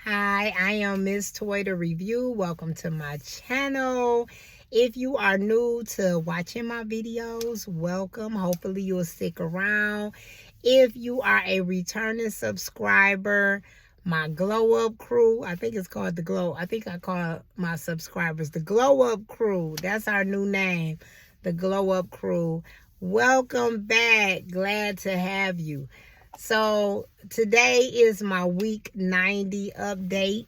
Hi, I am Miss Toy the Review. Welcome to my channel. If you are new to watching my videos, welcome. Hopefully you'll stick around. If you are a returning subscriber, my Glow Up crew, I think it's called the Glow. I think I call my subscribers the Glow Up crew. That's our new name, the Glow Up crew. Welcome back. Glad to have you. So today is my week 90 update,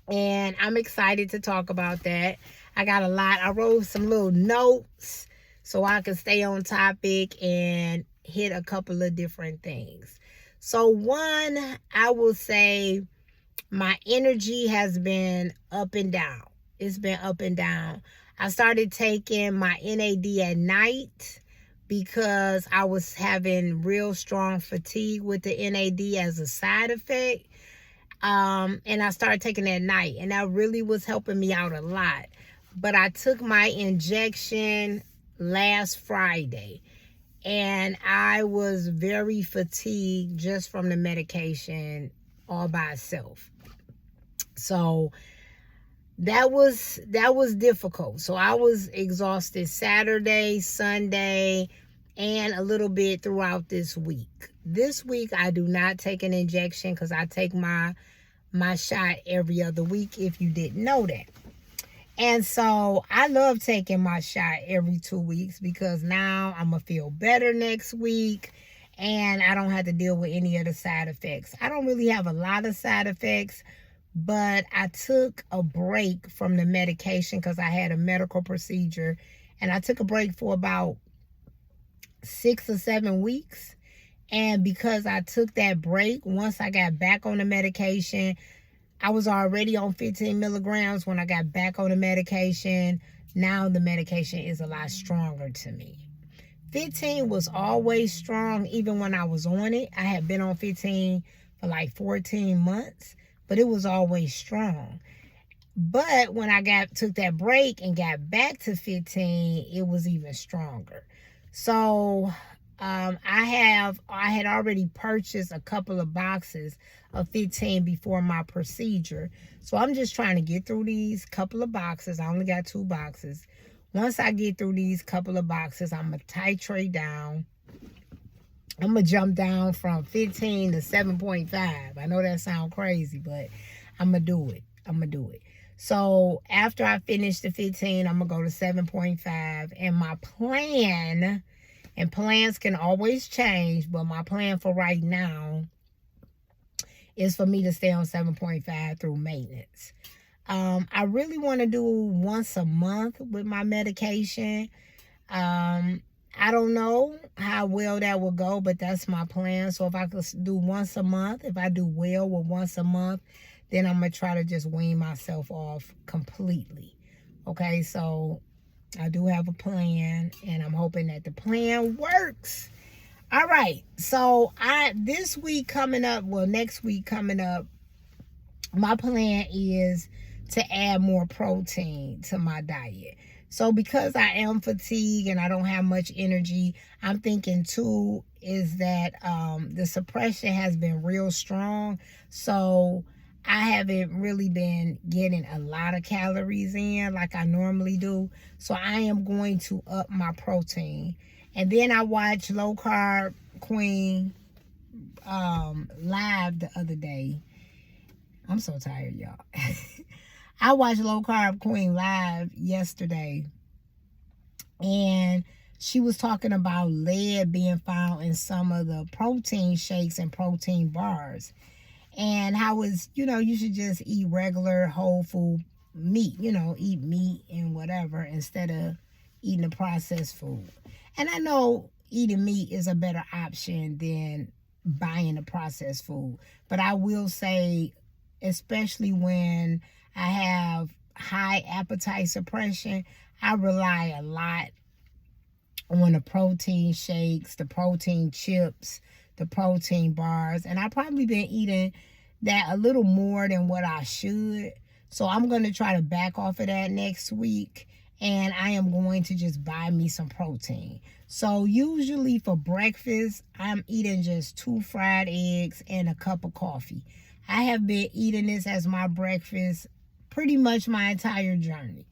and I'm excited to talk about that. I got a lot. I wrote some little notes so I can stay on topic and hit a couple of different things. So one, I will say my energy has been up and down. It's been up and down. I started taking my NAD at night because I was having real strong fatigue with the NAD as a side effect. And I started taking it at night, and that really was helping me out a lot. But I took my injection last Friday, and I was very fatigued just from the medication all by itself. So that was difficult. So I was exhausted Saturday, Sunday, and a little bit throughout this week. This week I do not take an injection because I take my shot every other week, if you didn't know that. And so I love taking my shot every 2 weeks because now I'm going to feel better next week and I don't have to deal with any of the side effects. I don't really have a lot of side effects, but I took a break from the medication because I had a medical procedure, and I took a break for about 6 or 7 weeks. And because I took that break, once I got back on the medication, I was already on 15 milligrams when I got back on the medication. Now the medication is a lot stronger to me. 15 was always strong even when I was on it. I had been on 15 for like 14 months, but it was always strong. But when I took that break and got back to 15, it was even stronger. So I had already purchased a couple of boxes of 15 before my procedure. So I'm just trying to get through these couple of boxes. I only got 2 boxes. Once I get through these couple of boxes, I'm going to titrate down. I'm going to jump down from 15 to 7.5. I know that sounds crazy, but I'm going to do it. I'm going to do it. So after I finish the 15, I'm going to go to 7.5. And my plan, and plans can always change, but my plan for right now is for me to stay on 7.5 through maintenance. I really want to do once a month with my medication. I don't know how well that will go, but that's my plan. So if I could do once a month, if I do well with once a month, then I'm going to try to just wean myself off completely. Okay, so I do have a plan, and I'm hoping that the plan works. All right, so this week coming up, well, next week coming up, my plan is to add more protein to my diet. So because I am fatigued and I don't have much energy, I'm thinking too is that the suppression has been real strong. So I haven't really been getting a lot of calories in like I normally do. So I am going to up my protein. And then I watched Low Carb Queen live the other day. I'm so tired, y'all. I watched Low Carb Queen live yesterday, and she was talking about lead being found in some of the protein shakes and protein bars, and how it's, you should just eat regular whole food meat, eat meat and whatever instead of eating the processed food. And I know eating meat is a better option than buying the processed food, but I will say, especially when I have high appetite suppression, I rely a lot on the protein shakes, the protein chips, the protein bars, and I've probably been eating that a little more than what I should. So I'm going to try to back off of that next week and I am going to just buy me some protein. So usually for breakfast, I'm eating just 2 fried eggs and a cup of coffee. I have been eating this as my breakfast pretty much my entire journey.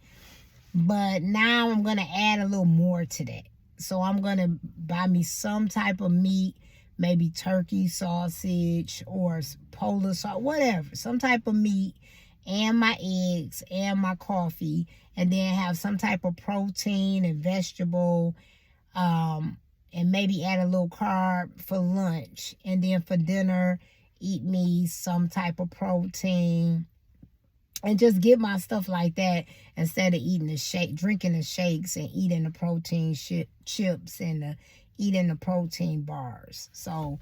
But now I'm going to add a little more to that. So I'm going to buy me some type of meat, maybe turkey sausage or polar sausage, whatever. Some type of meat and my eggs and my coffee. And then have some type of protein and vegetable. And maybe add a little carb for lunch. And then for dinner, eat me some type of protein. And just get my stuff like that instead of eating the shake, drinking the shakes and eating the protein chips and eating the protein bars. So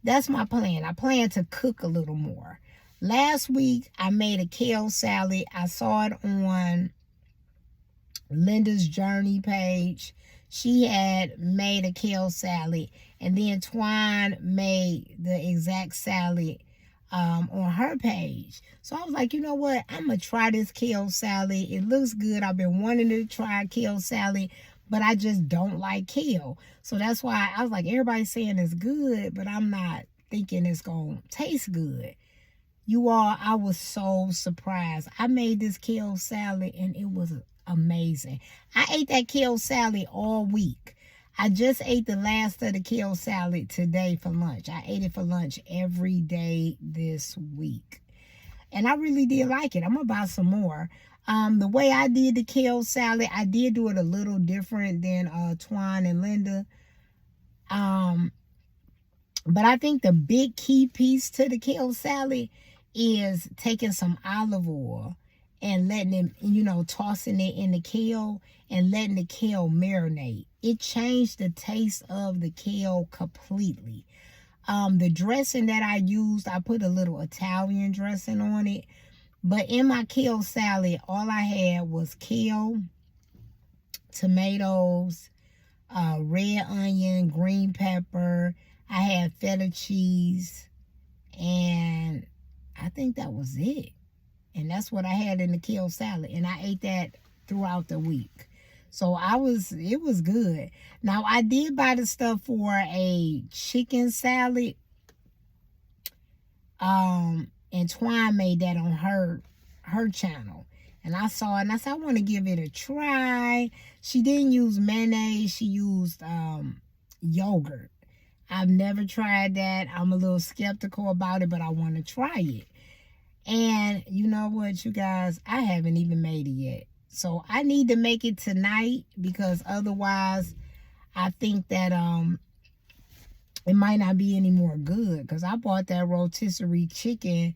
that's my plan. I plan to cook a little more. Last week, I made a kale salad. I saw it on Linda's Journey page. She had made a kale salad. And then Twine made the exact salad on her page. So I was like, you know what? I'm going to try this kale salad. It looks good. I've been wanting to try kale salad, but I just don't like kale. So that's why I was like, everybody's saying it's good, but I'm not thinking it's going to taste good. You all, I was so surprised. I made this kale salad and it was amazing. I ate that kale salad all week. I just ate the last of the kale salad today for lunch. I ate it for lunch every day this week. And I really did like it. I'm going to buy some more. The way I did the kale salad, I did do it a little different than Twine and Linda. But I think the big key piece to the kale salad is taking some olive oil and letting it, tossing it in the kale and letting the kale marinate. It changed the taste of the kale completely. The dressing that I used, I put a little Italian dressing on it. But in my kale salad, all I had was kale, tomatoes, red onion, green pepper. I had feta cheese, and I think that was it. And that's what I had in the kale salad. And I ate that throughout the week. So it was good. Now, I did buy the stuff for a chicken salad. And Twine made that on her channel. And I saw it and I said, I want to give it a try. She didn't use mayonnaise. She used yogurt. I've never tried that. I'm a little skeptical about it, but I want to try it. And you know what, you guys? I haven't even made it yet. So I need to make it tonight because otherwise I think that it might not be any more good. Because I bought that rotisserie chicken.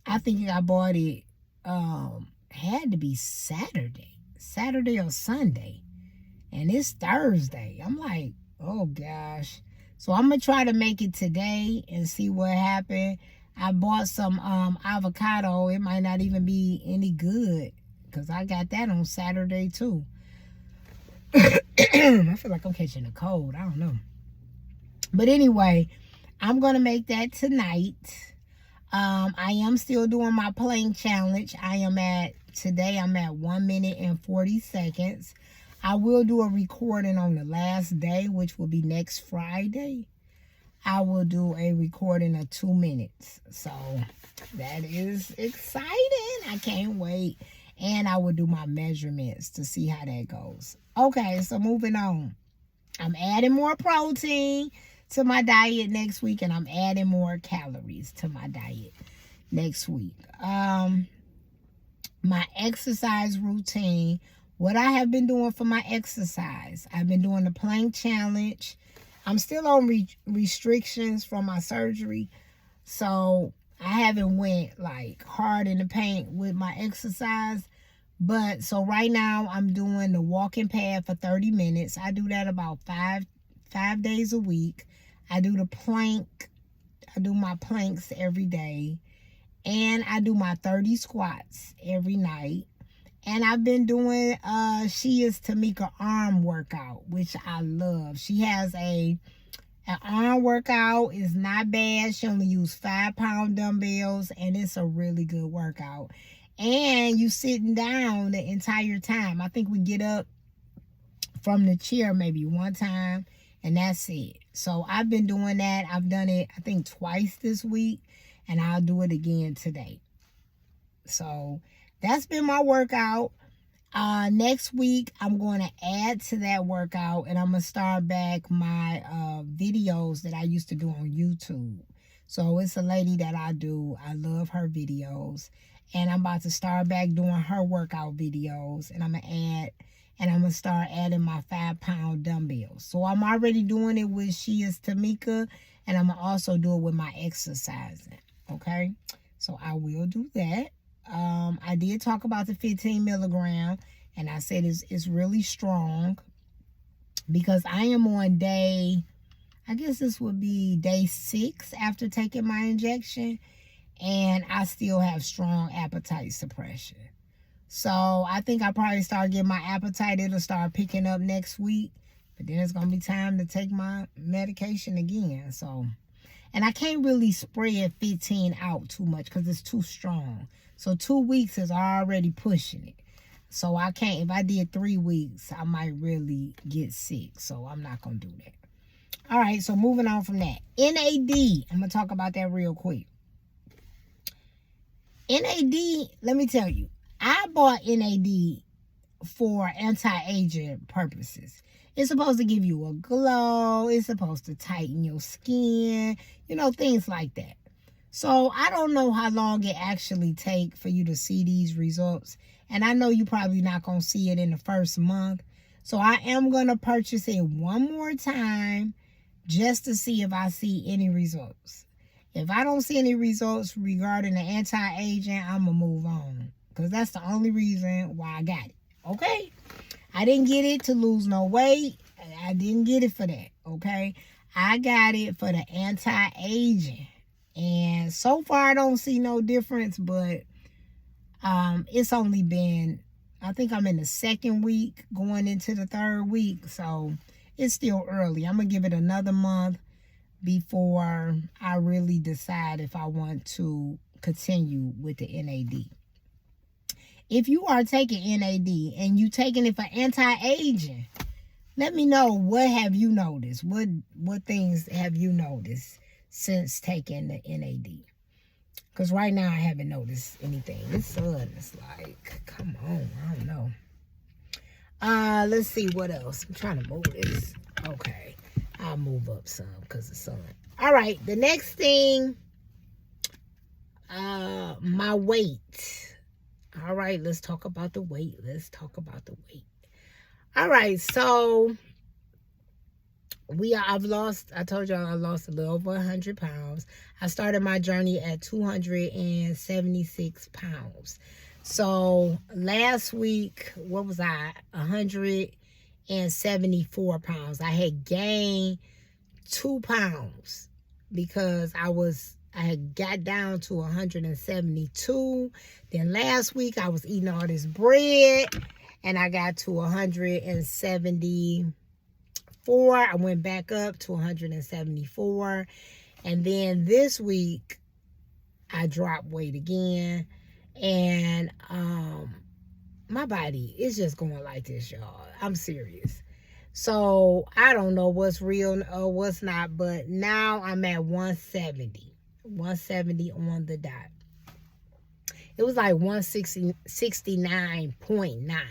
I think I bought it, had to be Saturday or Sunday. And it's Thursday. I'm like, oh gosh. So I'm going to try to make it today and see what happened. I bought some avocado. It might not even be any good because I got that on Saturday too. I feel like I'm catching a cold. I don't know. But anyway, I'm going to make that tonight. I am still doing my plank challenge. Today I'm at 1 minute and 40 seconds. I will do a recording on the last day, which will be next Friday. I will do a recording of 2 minutes. So that is exciting. I can't wait. And I will do my measurements to see how that goes. Okay, so moving on. I'm adding more protein to my diet next week, and I'm adding more calories to my diet next week. My exercise routine, what I have been doing for my exercise, I've been doing the plank challenge. I'm still on restrictions from my surgery, so I haven't went like hard in the paint with my exercise. But so right now I'm doing the walking pad for 30 minutes. I do that about five days a week. I do the plank. I do my planks every day. And I do my 30 squats every night. And I've been doing she is Tamika arm workout, which I love. She has an arm workout. It's not bad. She only used 5-pound dumbbells, and it's a really good workout. and you sitting down the entire time. I think we get up from the chair maybe one time, and that's it. So I've been doing that. I've done it, I think, twice this week, and I'll do it again today. So that's been my workout. Next week, I'm going to add to that workout, and I'm going to start back my videos that I used to do on YouTube. So it's a lady that I love her videos, and I'm about to start back doing her workout videos, and I'm going to start adding my 5-pound dumbbells. So I'm already doing it with She Is Tamika, and I'm going to also do it with my exercising, okay? So I will do that. I did talk about the 15 milligram, and I said it's really strong because I am on day, I guess this would be day 6 after taking my injection, and I still have strong appetite suppression. So I think I probably start getting my appetite. It'll start picking up next week, but then it's going to be time to take my medication again. So, and I can't really spread 15 out too much because it's too strong. So 2 weeks is already pushing it. So I can't, if I did 3 weeks, I might really get sick. So I'm not going to do that. All right, so moving on from that. NAD, I'm going to talk about that real quick. NAD, let me tell you, I bought NAD for anti-aging purposes. It's supposed to give you a glow. It's supposed to tighten your skin, you know, things like that. So I don't know how long it actually take for you to see these results. And I know you probably not going to see it in the first month. So I am going to purchase it one more time just to see if I see any results. If I don't see any results regarding the anti-aging, I'm going to move on. Because that's the only reason why I got it. Okay? I didn't get it to lose no weight. I didn't get it for that. Okay? I got it for the anti-aging. And so far, I don't see no difference. But it's only been, I think I'm in the 2nd week, going into the 3rd week. So it's still early. I'm going to give it another month before I really decide if I want to continue with the NAD. If you are taking NAD and you taking it for anti-aging, let me know, what have you noticed? What things have you noticed since taking the NAD? Because right now I haven't noticed anything. This sun is like, come on, I don't know. Let's see what else. I'm trying to move this. Okay, I'll move up some because of the sun. All right, the next thing, my weight. All right, let's talk about the weight. All right, so I've lost, I told y'all I lost a little over 100 pounds. I started my journey at 276 pounds. So last week, what was I? 174 pounds. I had gained 2 pounds because I had got down to 172. Then last week I was eating all this bread and I got to 174. I went back up to 174. And then this week I dropped weight again. And my body is just going like this, y'all. I'm serious. So I don't know what's real or what's not, but now I'm at 170 on the dot. It was like 169.9.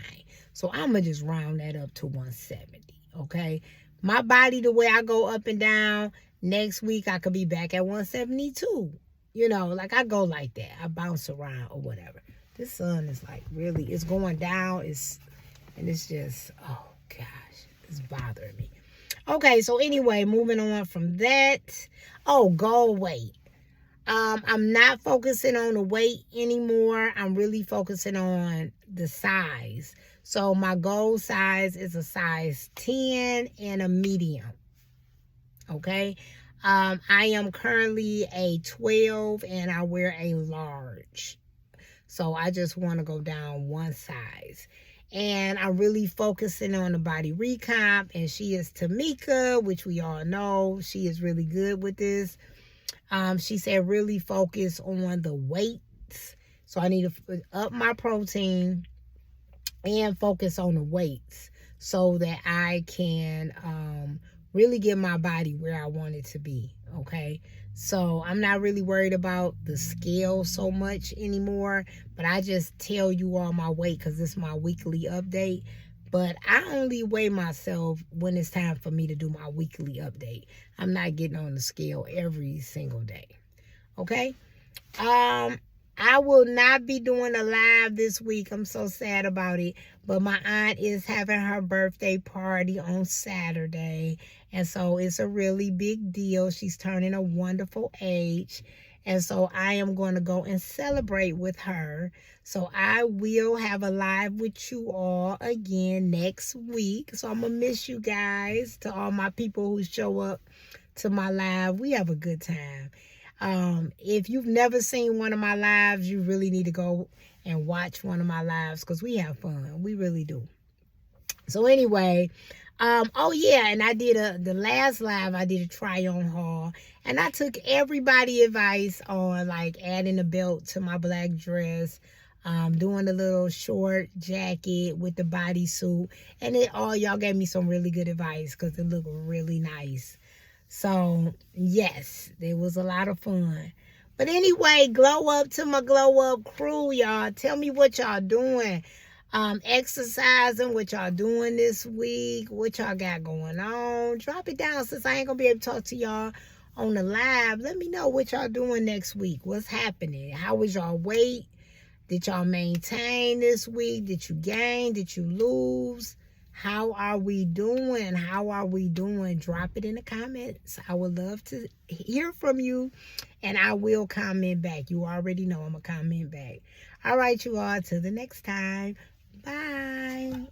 So I'm going to just round that up to 170, okay? My body, the way I go up and down, next week I could be back at 172. You know, like I go like that. I bounce around or whatever. This sun is like really, it's going down. And it's just, oh gosh, it's bothering me. Okay, so anyway, moving on from that. Oh, goal weight. I'm not focusing on the weight anymore. I'm really focusing on the size. So my goal size is a size 10 and a medium. Okay. I am currently a 12 and I wear a large. So I just want to go down one size. And I'm really focusing on the body recomp. And She Is Tamika, which we all know. She is really good with this. She said really focus on the weights. So I need to up my protein and focus on the weights so that I can really get my body where I want it to be. Okay. So I'm not really worried about the scale so much anymore, but I just tell you all my weight because it's my weekly update. But I only weigh myself when it's time for me to do my weekly update. I'm not getting on the scale every single day. Okay. I will not be doing a live this week. I'm so sad about it. But my aunt is having her birthday party on Saturday. And so it's a really big deal. She's turning a wonderful age. And so I am going to go and celebrate with her. So I will have a live with you all again next week. So I'm going to miss you guys. To all my people who show up to my live, we have a good time. If you've never seen one of my lives, you really need to go and watch one of my lives because we have fun. We really do. So anyway, oh yeah, and I did the last live, I did a try on haul, and I took everybody advice on like adding a belt to my black dress, doing a little short jacket with the bodysuit, and y'all gave me some really good advice because it looked really nice. So, yes, it was a lot of fun. But anyway, glow up to my glow up crew, y'all. Tell me what y'all doing. Exercising, what y'all doing this week. What y'all got going on. Drop it down since I ain't going to be able to talk to y'all on the live. Let me know what y'all doing next week. What's happening? How was y'all weight? Did y'all maintain this week? Did you gain? Did you lose? How are we doing? How are we doing? Drop it in the comments. I would love to hear from you, and I will comment back. You already know I'm going to comment back. All right, you all. Till the next time. Bye.